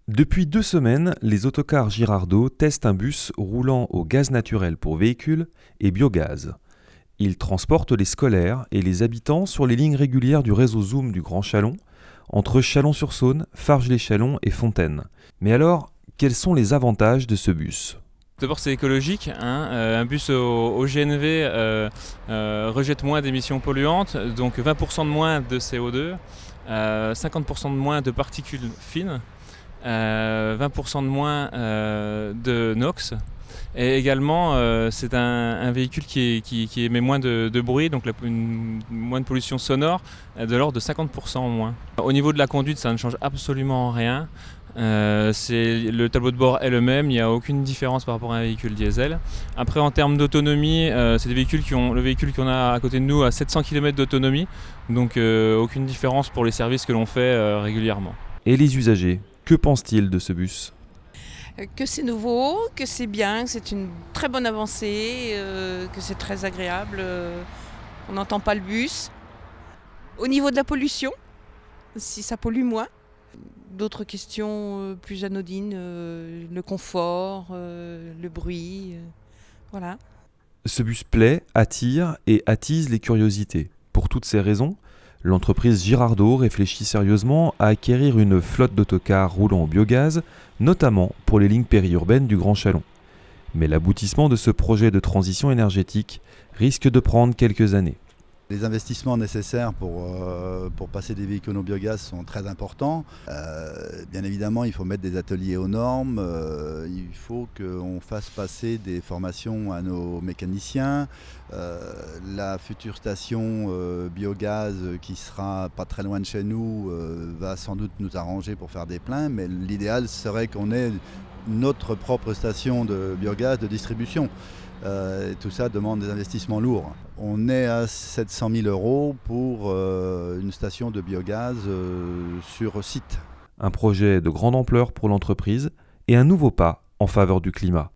Depuis 2 semaines, les autocars Girardot testent un bus roulant au gaz naturel pour véhicules et biogaz. Il transporte les scolaires et les habitants sur les lignes régulières du réseau Zoom du Grand Châlons, entre Chalon-sur-Saône, Farges-les-Châlons et Fontaine. Mais alors, quels sont les avantages de ce bus ? D'abord, c'est écologique. Un bus au GNV rejette moins d'émissions polluantes, donc 20% de moins de CO2, 50% de moins de particules fines, 20% de moins de NOx. Et également, c'est un véhicule qui émet moins de bruit, donc moins de pollution sonore, de l'ordre de 50% en moins. Au niveau de la conduite, ça ne change absolument rien. Le tableau de bord est le même, il n'y a aucune différence par rapport à un véhicule diesel. Après, en termes d'autonomie, c'est des véhicules le véhicule qu'on a à côté de nous a 700 km d'autonomie, donc aucune différence pour les services que l'on fait régulièrement. Et les usagers, que pensent-ils de ce bus ? Que c'est nouveau, que c'est bien, que c'est une très bonne avancée, que c'est très agréable. On n'entend pas le bus. Au niveau de la pollution, si ça pollue moins. D'autres questions plus anodines, le confort, le bruit, voilà. Ce bus plaît, attire et attise les curiosités. Pour toutes ces raisons, l'entreprise Girardot réfléchit sérieusement à acquérir une flotte d'autocars roulant au biogaz, notamment pour les lignes périurbaines du Grand Châlons. Mais l'aboutissement de ce projet de transition énergétique risque de prendre quelques années. Les investissements nécessaires pour passer des véhicules au biogaz sont très importants. Bien évidemment, il faut mettre des ateliers aux normes. Il faut qu'on fasse passer des formations à nos mécaniciens. La future station biogaz qui sera pas très loin de chez nous va sans doute nous arranger pour faire des pleins. Mais l'idéal serait qu'on ait notre propre station de biogaz de distribution. Tout ça demande des investissements lourds. On est à 700 000 € pour une station de biogaz sur site. Un projet de grande ampleur pour l'entreprise et un nouveau pas en faveur du climat.